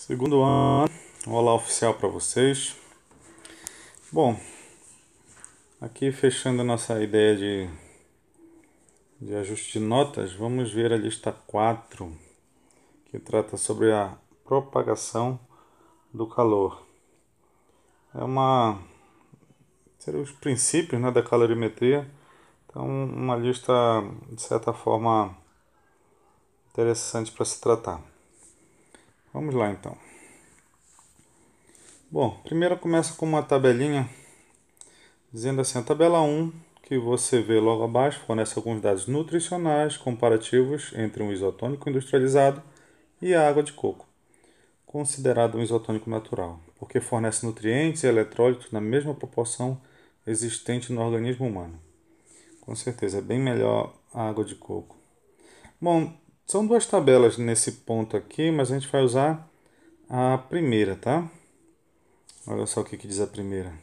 Segundo ano, olá oficial para vocês. Bom, aqui fechando a nossa ideia de ajuste de notas, vamos ver a lista 4, que trata sobre a propagação do calor. Seriam os princípios, né, da calorimetria. Então, uma lista de certa forma interessante para se tratar. Vamos lá então. Bom, primeiro começa com uma tabelinha dizendo assim: a tabela 1, que você vê logo abaixo, fornece alguns dados nutricionais comparativos entre um isotônico industrializado e a água de coco, considerado um isotônico natural, porque fornece nutrientes e eletrólitos na mesma proporção existente no organismo humano. Com certeza, é bem melhor a água de coco. Bom, são duas tabelas nesse ponto aqui, mas a gente vai usar a primeira, tá? Olha só o que diz a primeira.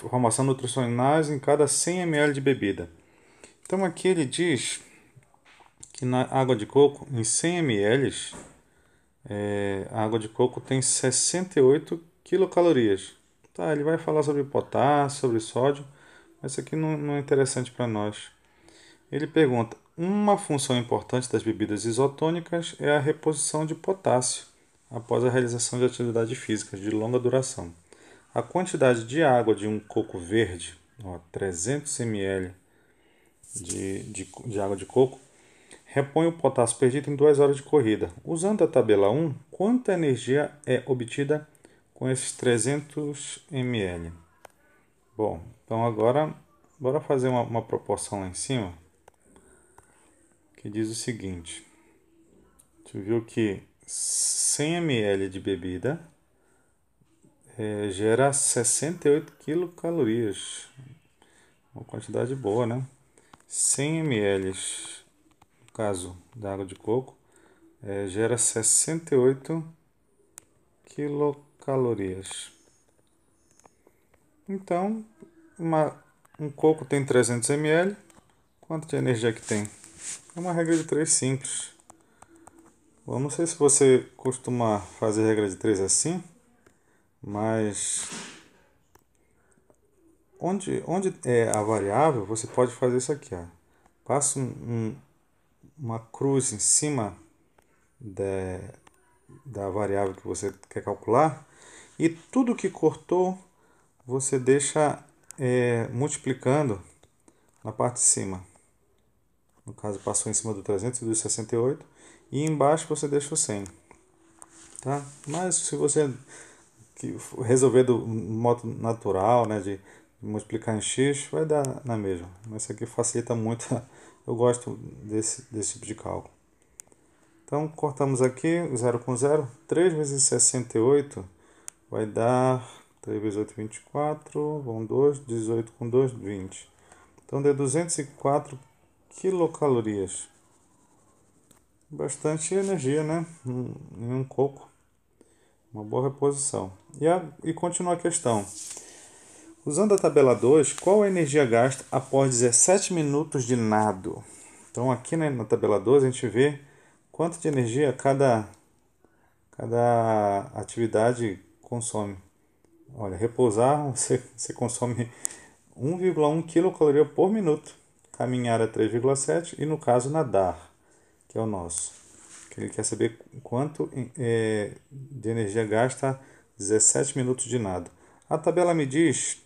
Informação nutricionais em cada 100 ml de bebida. Então aqui ele diz que na água de coco, em 100 ml, a água de coco tem 68 quilocalorias. Tá, ele vai falar sobre potássio, sobre sódio, mas isso aqui não é interessante para nós. Ele pergunta: uma função importante das bebidas isotônicas é a reposição de potássio após a realização de atividades físicas de longa duração. A quantidade de água de um coco verde, 300 ml de água de coco, repõe o potássio perdido em 2 horas de corrida. Usando a tabela 1, quanta energia é obtida com esses 300 ml? Bom, então agora bora fazer uma proporção lá em cima que diz o seguinte: tu viu que 100 ml de bebida gera 68 quilocalorias, uma quantidade boa, né? 100 ml, no caso da água de coco, gera 68 quilocalorias. Então, um coco tem 300 ml, quanto de energia que tem? É uma regra de 3 simples. Bom, não sei se você costuma fazer regra de 3 assim, mas onde é a variável, você pode fazer isso aqui, ó. Passa uma cruz em cima da variável que você quer calcular e tudo que cortou você deixa multiplicando na parte de cima. No caso, passou em cima do 300 e do 68 e embaixo você deixa o 100. Tá? Mas se você resolver do modo natural, né, de multiplicar em x, vai dar na mesma. Mas isso aqui facilita muito. Eu gosto desse tipo de cálculo. Então, cortamos aqui 0 com 0. 3 vezes 68 vai dar 3 vezes 8, 24. Vão 2. 18 com 2, 20. Então, deu 204 quilocalorias. Bastante energia, né? Em um coco. Uma boa reposição. E continua a questão. Usando a tabela 2, qual a energia gasta após 17 minutos de nado? Então, aqui, né, na tabela 2, a gente vê quanto de energia cada atividade consome. Olha, repousar, você consome 1,1 quilocaloria por minuto. Caminhar é 3,7 e, no caso, nadar, que é o nosso. Ele quer saber quanto de energia gasta 17 minutos de nado. A tabela me diz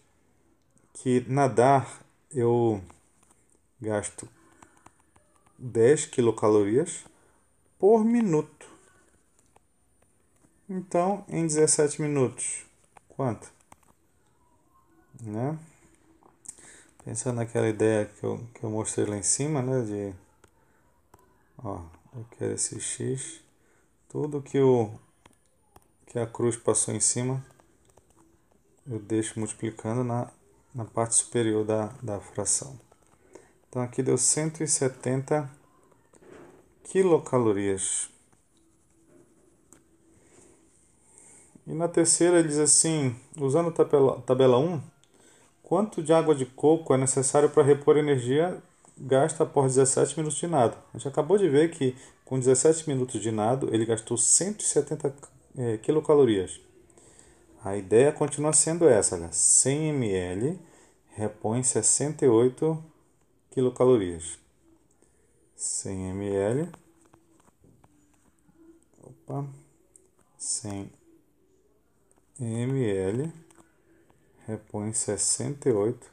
que nadar eu gasto 10 quilocalorias por minuto. Então, em 17 minutos, quanto? Né? Pensando naquela ideia que eu mostrei lá em cima, né? Eu quero esse x. Tudo que a cruz passou em cima, eu deixo multiplicando na parte superior da fração. Então aqui deu 170 quilocalorias. E na terceira ele diz assim: usando a tabela 1, quanto de água de coco é necessário para repor energia gasta após 17 minutos de nado? A gente acabou de ver que com 17 minutos de nado, ele gastou 170 quilocalorias. A ideia continua sendo essa, olha, 100 ml repõe 68 quilocalorias. 100 ml, 100 ml repõe 68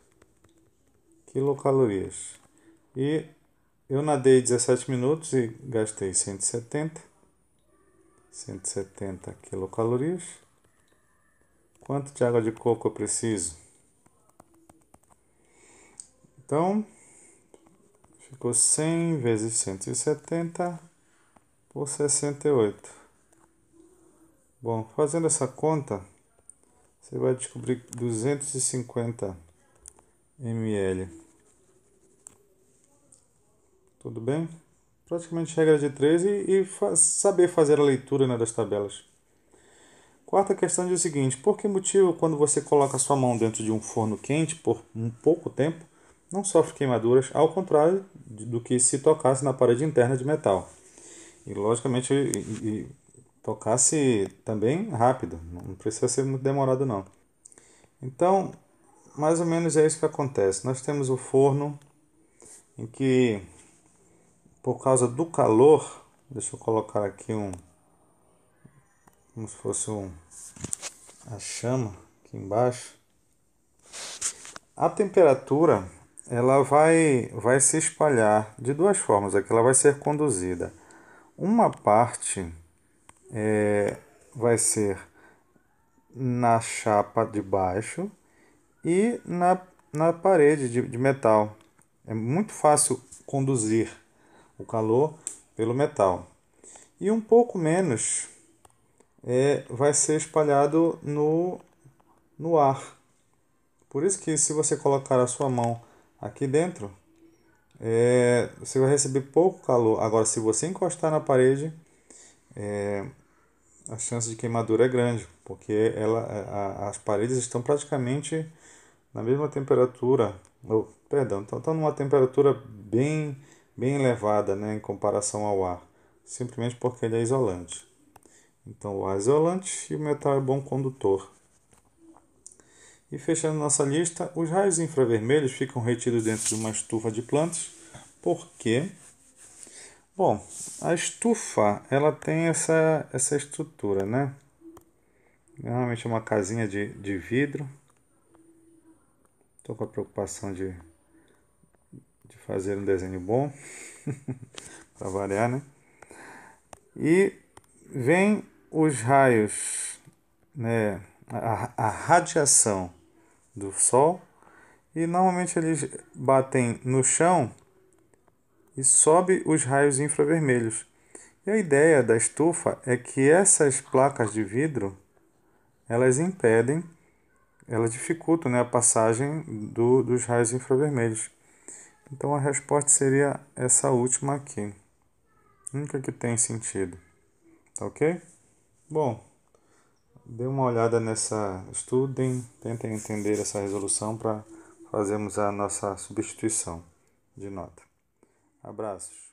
quilocalorias. E eu nadei 17 minutos e gastei 170 quilocalorias. Quanto de água de coco eu preciso? Então, ficou 100 vezes 170 por 68. Bom, fazendo essa conta, você vai descobrir 250 ml. Tudo bem? Praticamente regra de 3 e saber fazer a leitura, né, das tabelas. Quarta questão diz o seguinte: por que motivo, quando você coloca a sua mão dentro de um forno quente por um pouco tempo, não sofre queimaduras, ao contrário do que se tocasse na parede interna de metal? E logicamente tocasse também rápido, não precisa ser muito demorado não. Então, mais ou menos é isso que acontece. Nós temos o forno em que, por causa do calor, deixa eu colocar aqui como se fosse a chama aqui embaixo. A temperatura ela vai se espalhar de duas formas. Aqui ela vai ser conduzida. Uma parte vai ser na chapa de baixo e na parede de metal. É muito fácil conduzir o calor pelo metal. E um pouco menos vai ser espalhado no ar. Por isso que se você colocar a sua mão aqui dentro, você vai receber pouco calor. Agora, se você encostar na parede, a chance de queimadura é grande, porque as paredes estão praticamente na mesma temperatura, estão numa temperatura bem elevada, né, em comparação ao ar, simplesmente porque ele é isolante. Então o ar é isolante e o metal é bom condutor. E fechando nossa lista, os raios infravermelhos ficam retidos dentro de uma estufa de plantas, porque, bom, a estufa ela tem essa estrutura, né? Normalmente é uma casinha de vidro. Estou com a preocupação de fazer um desenho bom, para variar, né? E vem os raios, né? A radiação do sol, e normalmente eles batem no chão e sobe os raios infravermelhos. E a ideia da estufa é que essas placas de vidro elas impedem, elas dificultam, né, a passagem dos raios infravermelhos. Então a resposta seria essa última aqui, única que tem sentido, tá ok? Bom, dê uma olhada nessa, estudem, tentem entender essa resolução para fazermos a nossa substituição de nota. Abraços.